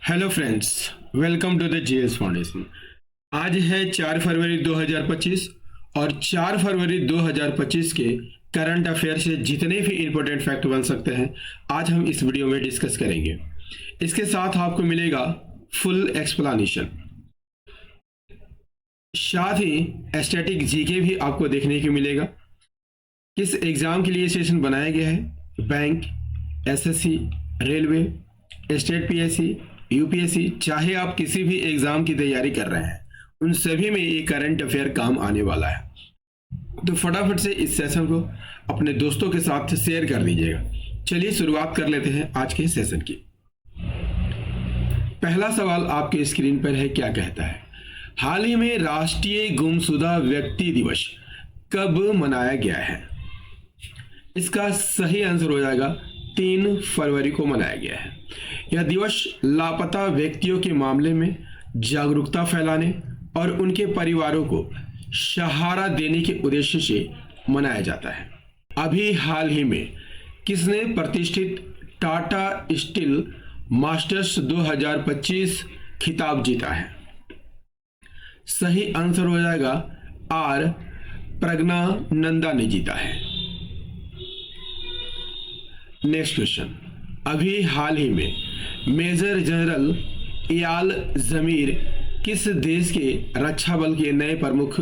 Hello friends, welcome to the GS foundation. आज है 4 फरवरी 2025 और 4 फरवरी 2025 के करंट अफेयर से जितने भी इंपॉर्टेंट फैक्ट बन सकते हैं आज हम इस वीडियो में डिस्कस करेंगे। इसके साथ आपको मिलेगा फुल एक्सप्लेनेशन, साथ ही स्टैटिक जीके भी आपको देखने को मिलेगा। किस एग्जाम के लिए सेशन बनाया गया है, bank, SSC, railway, state PSC, UPSC, चाहे आप किसी भी एग्जाम की तैयारी कर रहे हैं उन सभी में ये करंट अफेयर काम आने वाला है। तो फटाफट से इस सेशन को अपने दोस्तों के साथ शेयर कर दीजिएगा। चलिए शुरुआत कर लेते हैं आज के सेशन की। पहला सवाल आपके स्क्रीन पर है, क्या कहता है? हाल ही में राष्ट्रीय गुमशुदा व्यक्ति दिवस कब मनाया गया है? इसका सही आंसर हो जाएगा 3 फरवरी को मनाया गया है। यह दिवस लापता व्यक्तियों के मामले में जागरूकता फैलाने और उनके परिवारों को सहारा देने के उद्देश्य से मनाया जाता है। अभी हाल ही में किसने प्रतिष्ठित टाटा स्टील मास्टर्स 2025 खिताब जीता है? सही आंसर हो जाएगा आर प्रज्ञानंदा ने जीता है। नेक्स्ट क्वेश्चन, अभी हाल ही में मेजर जनरल इयाल जमीर किस देश के रक्षा बल के नए प्रमुख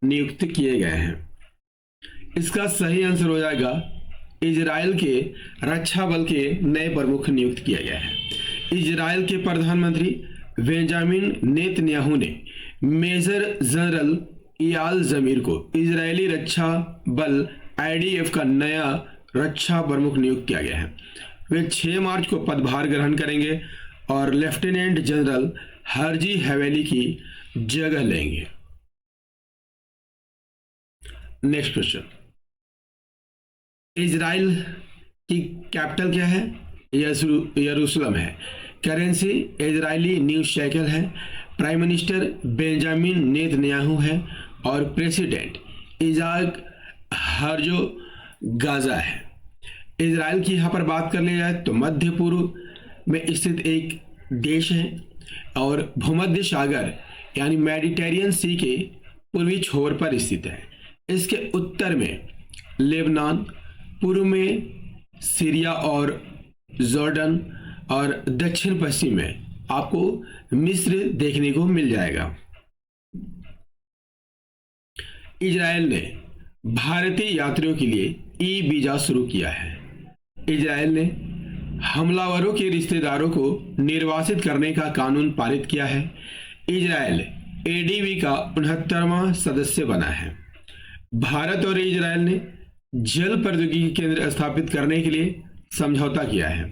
नियुक्त किए गए हैं? इसका सही आंसर हो जाएगा इजराइल के रक्षा बल के नए प्रमुख नियुक्त किया गया है। इजराइल के प्रधानमंत्री बेंजामिन नेतन्याहू ने मेजर जनरल इयाल जमीर को इजरायली रक्षा बल आईडीएफ का नया रक्षा प्रमुख नियुक्त किया गया है। वे 6 मार्च को पदभार ग्रहण करेंगे और लेफ्टिनेंट जनरल हरजी हवेली की जगह लेंगे। नेक्स्ट क्वेश्चन, इजराइल की कैपिटल क्या है? यरूशलेम है। करेंसी इजरायली न्यूज साइकिल है। प्राइम मिनिस्टर बेंजामिन नेतन्याहू है और प्रेसिडेंट इजाक हर्जो गाजा है। इजराइल की यहाँ पर बात कर ली जाए तो मध्य पूर्व में स्थित एक देश है और भूमध्य सागर यानी मेडिटेरियन सी के पूर्वी छोर पर स्थित है। इसके उत्तर में लेबनान, पूर्व में सीरिया और जॉर्डन और दक्षिण पश्चिम में आपको मिस्र देखने को मिल जाएगा। इजराइल ने भारतीय यात्रियों के लिए ई वीजा शुरू किया है। इजराइल ने हमलावरों के रिश्तेदारों को निर्वासित करने का कानून पारित किया है। इजराइल एडीबी का 69वां सदस्य बना है। भारत और इजराइल ने जल प्रौद्योगिकी केंद्र स्थापित करने के लिए समझौता किया है।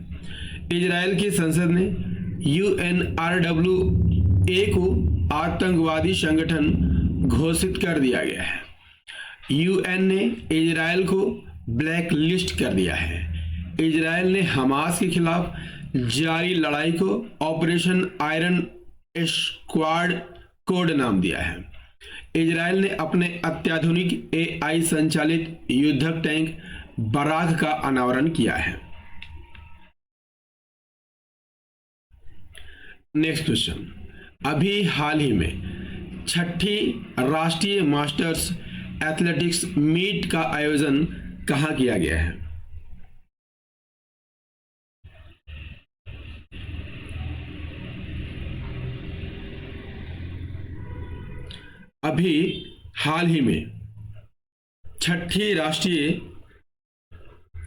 इजराइल की संसद ने UNRWA को आतंकवादी संगठन घोषित कर दिया गया है। यूएन ने इजराइल को ब्लैक लिस्ट कर दिया है। इजराइल ने हमास के खिलाफ जारी लड़ाई को ऑपरेशन आयरन स्क्वाड कोड नाम दिया है। इजराइल ने अपने अत्याधुनिक AI संचालित युद्धक टैंक बराक का अनावरण किया है। नेक्स्ट क्वेश्चन, अभी हाल ही में 6ठी राष्ट्रीय मास्टर्स एथलेटिक्स मीट का आयोजन कहां किया गया है? अभी हाल ही में 6ठी राष्ट्रीय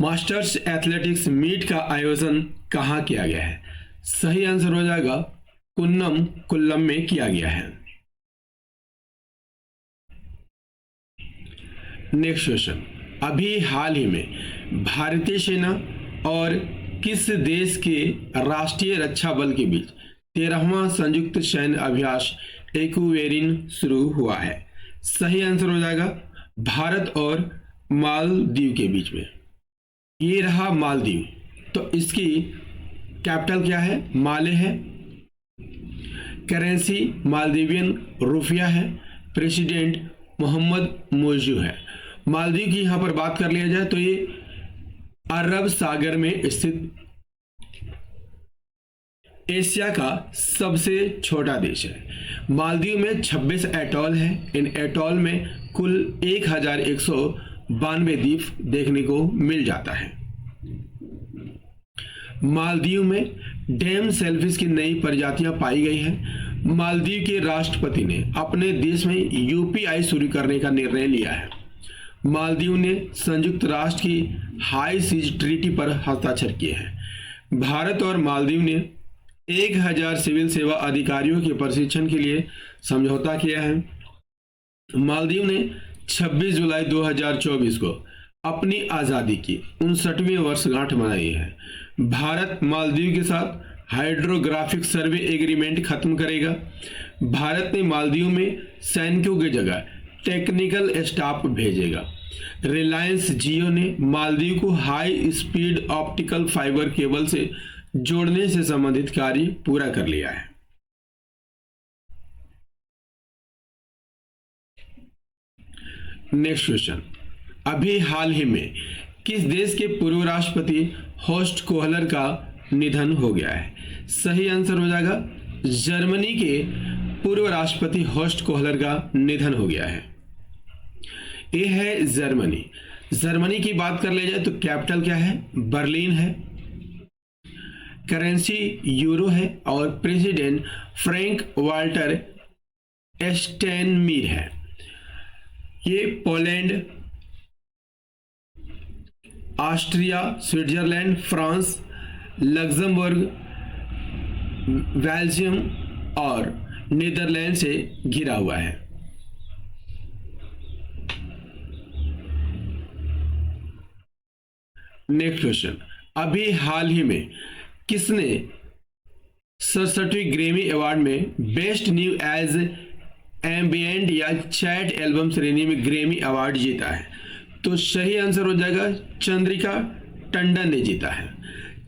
मास्टर्स एथलेटिक्स मीट का आयोजन कहां किया गया है? सही आंसर हो जाएगा कुल्लम में किया गया है। नेक्स्ट क्वेश्चन, अभी हाल ही में भारतीय सेना और किस देश के राष्ट्रीय रक्षा बल के बीच 13वां संयुक्त सैन्य अभ्यास एक्वेरिन शुरू हुआ है? सही आंसर हो जाएगा भारत और मालदीव के बीच में। ये रहा मालदीव, तो इसकी कैपिटल क्या है? माले है। करेंसी मालदीवियन रुपया है। प्रेसिडेंट मोहम्मद मोजू है। मालदीव की यहां पर बात कर लिया जाए तो ये अरब सागर में स्थित एशिया का सबसे छोटा देश है। मालदीव में 26 एटॉल है। इन एटॉल में कुल 1192 द्वीप देखने को मिल जाता है। मालदीव में डैम सेलफिश की नई प्रजातियां पाई गई हैं। मालदीव के राष्ट्रपति ने अपने देश में यूपीआई शुरू करने का निर्णय लिया है। मालदीव ने संयुक्त राष्ट्र की हाई सीज ट्रीटी पर हस्ताक्षर किए हैं। भारत और मालदीव ने 1000 सिविल सेवा अधिकारियों के प्रशिक्षण के लिए समझौता किया है। मालदीव ने 26 जुलाई 2024 को अपनी आज़ादी की 59वीं वर्षगांठ मनाई है। भारत मालदीव के साथ हाइड्रोग्राफिक सर्वे एग्रीमेंट खत्म करेगा। भारत ने मालदीव में सैनिकों की जगह टेक्निकल स्टाफ भेजेगा। रिलायंस जियो ने मालदीव को high speed optical fibre cable से जोड़ने से संबंधित कार्य पूरा कर लिया है। नेक्स्ट क्वेश्चन, अभी हाल ही में किस देश के पूर्व राष्ट्रपति होस्ट कोहलर का निधन हो गया है? सही आंसर हो जाएगा जर्मनी के पूर्व राष्ट्रपति होस्ट कोहलर का निधन हो गया है। ये है जर्मनी। जर्मनी की बात कर ले जाए तो कैपिटल क्या है? बर्लिन है। करेंसी यूरो है और प्रेसिडेंट फ्रैंक वाल्टर स्टेनमीर है। ये Poland, Austria, Switzerland, France, Luxembourg, Belgium और नीदरलैंड से घिरा हुआ है। नेक्स्ट क्वेश्चन, अभी हाल ही में किसने 67वीं ग्रैमी अवार्ड में बेस्ट न्यू एज एम्बिएंट या चैट एल्बम श्रेणी में ग्रैमी अवार्ड जीता है? तो सही आंसर हो जाएगा चंद्रिका टंडन ने जीता है।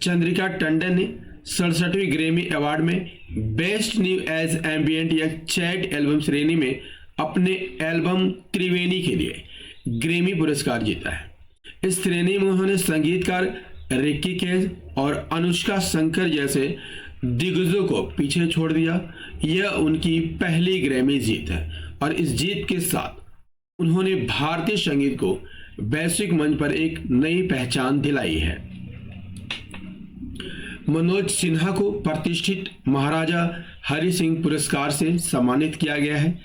चंद्रिका टंडन ने 67वीं ग्रैमी अवार्ड में बेस्ट न्यू एज एम्बिएंट या चैट एल्बम श्रेणी में अपने एल्बम त्रिवेणी के लिए ग्रैमी पुरस्कार जीता है। इस श्रेणी में उन्होंने संगीतकार रिक्की केज और अनुष्का शंकर जैसे दिग्गजों को पीछे छोड़ दिया। यह उनकी पहली ग्रैमी जीत है और इस जीत के साथ उन्होंने भारतीय संगीत को वैश्विक मंच पर एक नई पहचान दिलाई है। मनोज सिन्हा को प्रतिष्ठित महाराजा हरि सिंह पुरस्कार से सम्मानित किया गया है।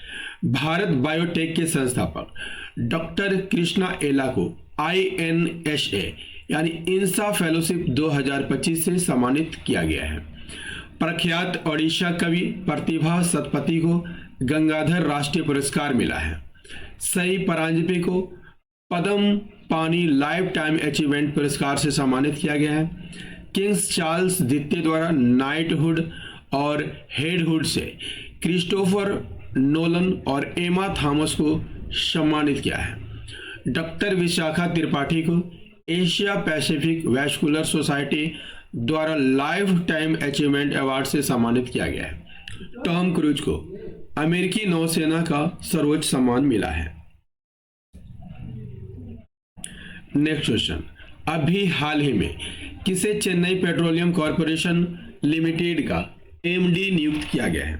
भारत बायोटेक के संस्थापक डॉक्टर कृष्णा एला को INSA यानी इंसा फेलोशिप 2025 से सम्मानित किया गया है। प्रख्यात ओडिशा कवि प्रतिभा सतपथी को गंगाधर राष्ट्रीय पुरस्कार मिला है। सई परांजपे को पद्म पानी लाइफ टाइम अचीवमेंट पुरस्कार से सम्मानित किया गया है। किंग्स चार्ल्स द्वितीय द्वारा नाइटहुड और हेडहुड से क्रिस्टोफर नोलन और एमा थॉमस को सम्मानित किया है। डॉक्टर विशाखा त्रिपाठी को एशिया पैसिफिक वैस्कुलर सोसाइटी द्वारा लाइफ टाइम अचीवमेंट अवार्ड से सम्मानित किया गया है। टॉम क्रूज को अमेरिकी नौसेना का सर्वोच्च सम्मान मिला है। नेक्स्ट क्वेश्चन, अभी हाल ही में किसे चेन्नई पेट्रोलियम कॉर्पोरेशन लिमिटेड का MD नियुक्त किया गया है?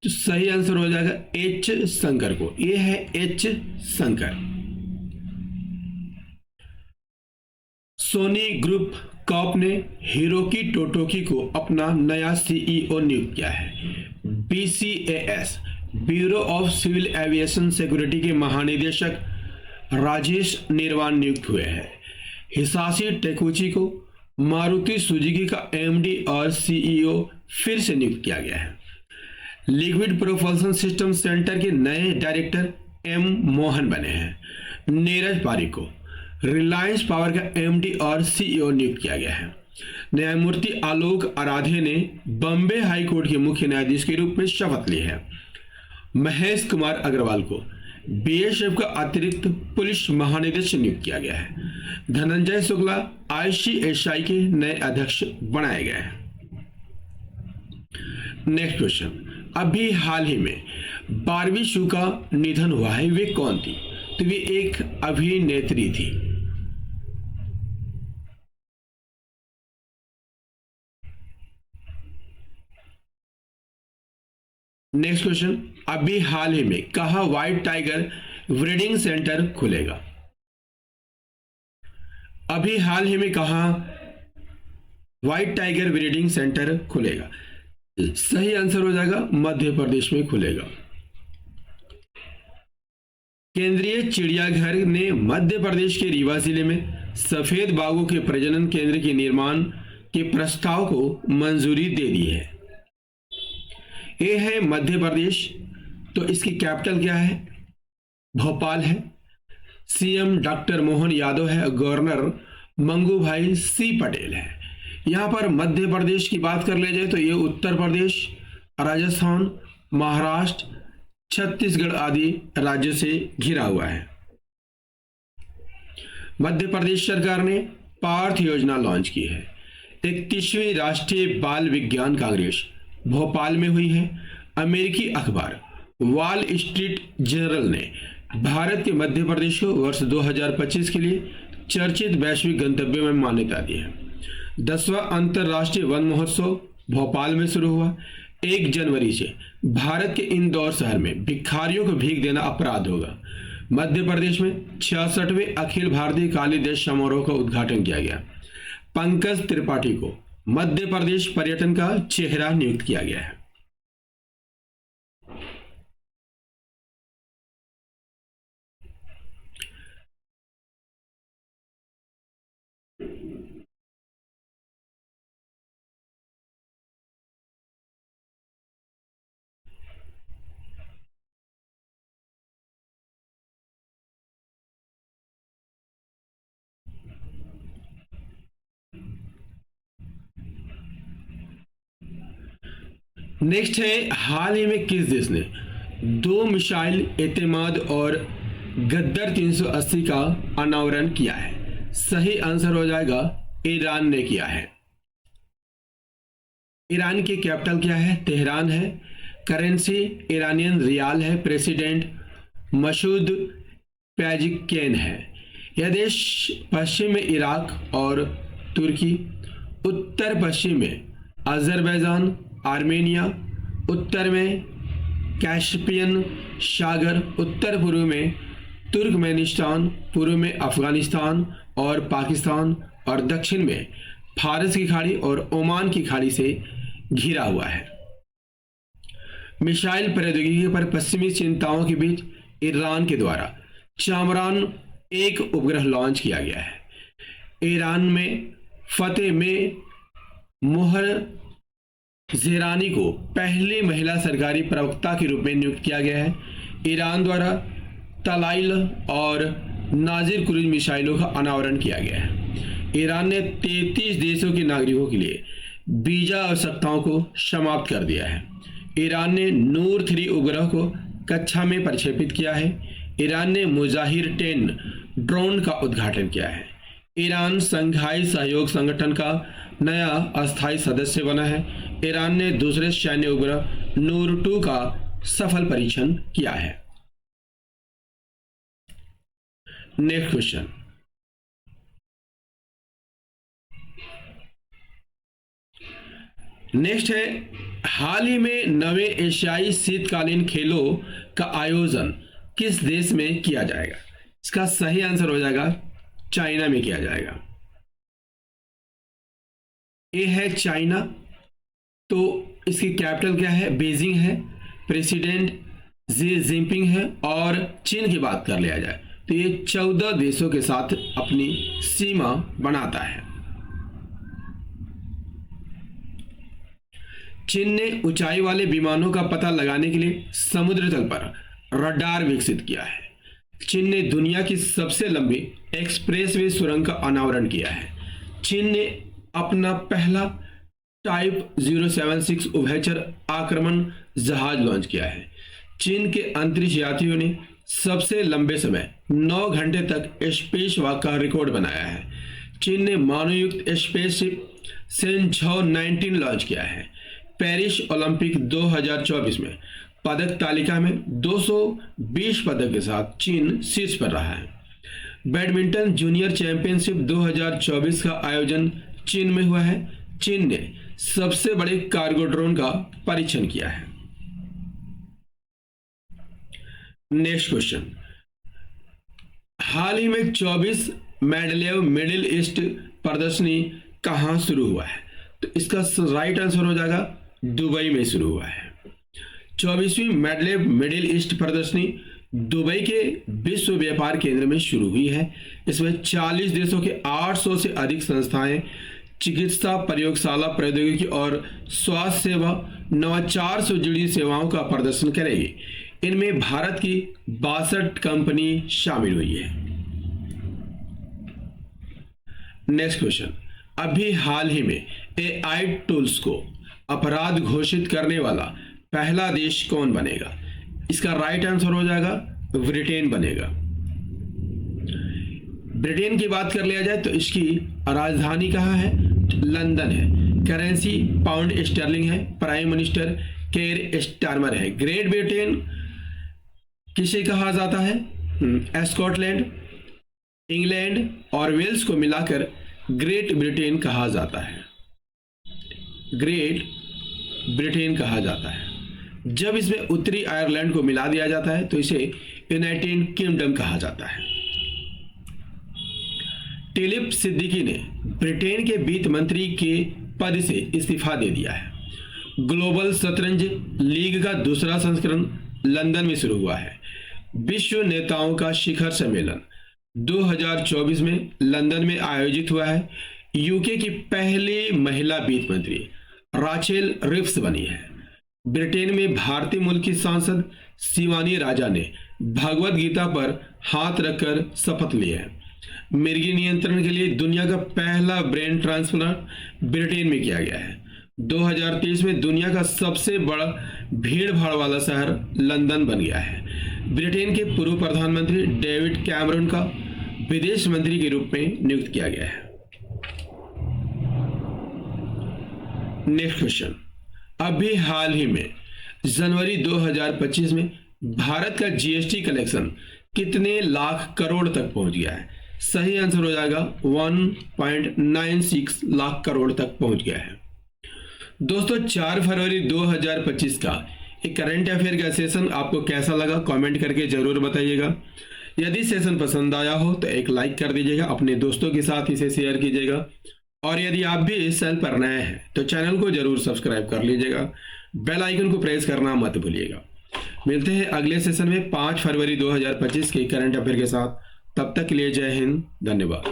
तो सही आंसर हो जाएगा H शंकर को। यह है H Shankar. Sony group corp ने हिरोकी टोटोकी को अपना नया CEO नियुक्त किया है। BCAS bureau of civil aviation security के महानिदेशक राजेश निर्वाण नियुक्त हुए हैं। हिसाशी टेकुची को मारुति सुजुकी का MD और CEO फिर से नियुक्त किया गया है। लिक्विड प्रोपल्सन सिस्टम सेंटर के नए डायरेक्टर M मोहन बने हैं। नीरज पारिक को रिलायंस पावर का MD और CEO नियुक्त किया गया है। न्यायमूर्ति आलोक आराधे ने बॉम्बे हाई कोर्ट के मुख्य न्यायाधीश के रूप में शपथ ली है। महेश कुमार अग्रवाल को BSF का अतिरिक्त पुलिस महानिदेशक नियुक्त किया गया है। धनंजय शुक्ला ICSI के नए अध्यक्ष बनाए गए हैं। नेक्स्ट क्वेश्चन, अभी हाल ही में बारबी शू का निधन हुआ है। वे कौन थी? तो वे एक अभिनेत्री थी। नेक्स्ट क्वेश्चन, अभी हाल ही में कहाँ व्हाइट टाइगर ब्रीडिंग सेंटर खुलेगा? अभी हाल ही में कहाँ व्हाइट टाइगर ब्रीडिंग सेंटर खुलेगा? सही आंसर हो जाएगा मध्य प्रदेश में खुलेगा। केंद्रीय चिड़ियाघर ने मध्य प्रदेश के रीवा जिले में सफेद बाघों के प्रजनन केंद्र के निर्माण के प्रस्ताव को मंजूरी दे दी है। ये है मध्य प्रदेश, तो इसकी कैपिटल क्या है? भोपाल है। सीएम डॉक्टर मोहन यादव है, गवर्नर मंगू भाई सी पटेल है। यहां पर मध्य प्रदेश की बात कर ले जाए तो ये उत्तर प्रदेश, राजस्थान, महाराष्ट्र, छत्तीसगढ़ आदि राज्यों से घिरा हुआ है। मध्य प्रदेश सरकार ने पार्थ योजना लॉन्च की है। 31वीं राष्ट्रीय बाल विज्ञान कांग्रेस भोपाल में हुई है। अमेरिकी अखबार वॉल स्ट्रीट जर्नल ने भारत के मध्य प्रदेश को वर्ष 2025 के लिए चर्चित वैश्विक गंतव्य में मान्यता दी है। 10वां अंतर्राष्ट्रीय वन महोत्सव भोपाल में शुरू हुआ। 1 जनवरी से भारत के इंदौर शहर में भिखारियों को भीख देना अपराध होगा। मध्य प्रदेश में 66वें अखिल भारतीय काली देश समारोह का उद्घाटन किया गया। पंकज त्रिपाठी को मध्य प्रदेश पर्यटन का चेहरा नियुक्त किया गया है। नेक्स्ट है, हाल ही में किस देश ने 2 मिसाइल एतमाद और गद्दर 380 का अनावरण किया है? सही आंसर हो जाएगा ईरान ने किया है। ईरान की कैपिटल क्या है? तेहरान है। करेंसी ईरानियन रियाल है। प्रेसिडेंट मसूद पेजिशकियान है। यह देश पश्चिम में इराक और तुर्की, उत्तर पश्चिम में अजरबैजान, आर्मेनिया, उत्तर में कैस्पियन सागर, उत्तर पूर्व में तुर्कमेनिस्तान, पूर्व में अफगानिस्तान और पाकिस्तान और दक्षिण में फारस की खाड़ी और ओमान की खाड़ी से घिरा हुआ है। मिसाइल प्रौद्योगिकी पर पश्चिमी चिंताओं के बीच ईरान के द्वारा चामरान 1 उपग्रह लॉन्च किया गया है। ईरान में फतेह में मोहर ज़ेरानी को पहली महिला सरकारी प्रवक्ता के रूप में नियुक्त किया गया है। ईरान द्वारा तलाइल और नाजिर क्रूज मिसाइलों का अनावरण किया गया है। ईरान ने 33 देशों के नागरिकों के लिए वीजा आवश्यकताओं को समाप्त कर दिया है। ईरान ने नूर 3 उपग्रह को कक्षा में प्रक्षेपित किया है। ईरान ने मुजाहिर 10 ड्रोन का उद्घाटन किया है। ईरान संघाई सहयोग संगठन का नया अस्थायी सदस्य बना है। ईरान ने दूसरे सैन्य उपग्रह नूर 2 का सफल परीक्षण किया है। नेक्स्ट क्वेश्चन, नेक्स्ट है, हाल ही में 9वें एशियाई शीतकालीन खेलों का आयोजन किस देश में किया जाएगा? इसका सही आंसर हो जाएगा चाइना में किया जाएगा। ये है चाइना, तो इसकी कैपिटल क्या है? बीजिंग है। प्रेसिडेंट जी जिनपिंग है। और चीन की बात कर लिया जाए तो ये 14 देशों के साथ अपनी सीमा बनाता है। चीन ने ऊंचाई वाले विमानों का पता लगाने के लिए समुद्र तल पर रडार विकसित किया है। चीन ने दुनिया की सबसे लंबी एक्सप्रेसवे सुरंग का अनावरण किया है। चीन ने अपना पहला टाइप 076 उभयचर आक्रमण जहाज लॉन्च किया है। चीन के अंतरिक्ष यात्रियों ने सबसे लंबे समय 9 घंटे तक स्पेस वॉक का रिकॉर्ड बनाया है। चीन ने मानवयुक्त स्पेसशिप सेंझाओ 19 लॉन्च किया है। पेरिस ओलंपिक 2024 में पदक तालिका में 220 पदक के साथ चीन शीर्ष पर रहा है। बैडमिंटन जूनियर चैंपियनशिप 2024 का आयोजन चीन में हुआ है। चीन ने सबसे बड़े कार्गो ड्रोन का परीक्षण किया है। नेक्स्ट क्वेश्चन, हाल ही में 24 मेडलेव मिडिल ईस्ट प्रदर्शनी कहाँ शुरू हुआ है? तो इसका राइट आंसर हो जाएगा दुबई में शुरू हुआ है। 24वीं मेडलेव मिडिल ईस्ट प्रदर्शनी दुबई के विश्व व्यापार केंद्र में शुरू हुई है। इसमें 40 देशों के 800 से अधिक संस्थाएं चिकित्सा, प्रयोगशाला, प्रौद्योगिकी और स्वास्थ्य सेवा, नवाचार से जुड़ी सेवाओं का प्रदर्शन करेगी। इनमें भारत की 62 कंपनी शामिल हुई है। नेक्स्ट क्वेश्चन, अभी हाल ही में AI टूल्स को अपराध घोषित करने वाला पहला देश कौन बनेगा? इसका राइट आंसर हो जाएगा ब्रिटेन बनेगा। ब्रिटेन की बात कर लिया जाए तो इसकी राजधानी कहाँ है? लंदन है। करेंसी पाउंड स्टर्लिंग है। प्राइम मिनिस्टर केयर स्टारमर है। ग्रेट ब्रिटेन किसे कहा जाता है? स्कॉटलैंड, इंग्लैंड और वेल्स को मिलाकर ग्रेट ब्रिटेन कहा जाता है। ग्रेट ब्रिटेन कहा जाता है। जब इसमें उत्तरी आयरलैंड को मिला दिया जाता है तो इसे यूनाइटेड किंगडम कहा जाता है। टिलिप सिद्दीकी ने ब्रिटेन के वित्त मंत्री के पद से इस्तीफा दे दिया है। ग्लोबल शतरंज लीग का दूसरा संस्करण लंदन में शुरू हुआ है। विश्व नेताओं का शिखर सम्मेलन 2024 में लंदन में आयोजित हुआ है। यूके की पहली महिला वित्त मंत्री राचेल रिव्स बनी है। ब्रिटेन में भारतीय मूल की सांसद शिवानी राजा ने भगवत गीता पर हाथ रखकर शपथ ली है। मिर्गी नियंत्रण के लिए दुनिया का पहला ब्रेन ट्रांसप्लांट ब्रिटेन में किया गया है। 2023 में दुनिया का सबसे बड़ा भीड़ भाड़ वाला शहर लंदन बन गया है। ब्रिटेन के पूर्व प्रधानमंत्री डेविड कैमरन का विदेश मंत्री के रूप में नियुक्त किया गया है। नेक्स्ट क्वेश्चन, अभी हाल ही में जनवरी 2025 में भारत का जीएसटी कलेक्शन कितने लाख करोड़ तक पहुंच गया है? सही आंसर हो जाएगा 1.96 लाख करोड़ तक पहुंच गया है। दोस्तों 4 फरवरी 2025 का एक करंट अफेयर का सेशन आपको कैसा लगा कमेंट करके जरूर बताइएगा। यदि सेशन पसंद आया हो तो एक लाइक कर दीजिएगा, अपने दोस्तों के साथ इसे शेयर कीजिएगा और यदि आप भी इस चैनल पर नए हैं तो चैनल को जरूर सब्सक्राइब कर लीजिएगा। बेल आइकन को प्रेस करना मत भूलिएगा। मिलते हैं अगले सेशन में 5 फरवरी 2025 के करंट अफेयर के साथ। तब तक के लिए जय हिंद, धन्यवाद।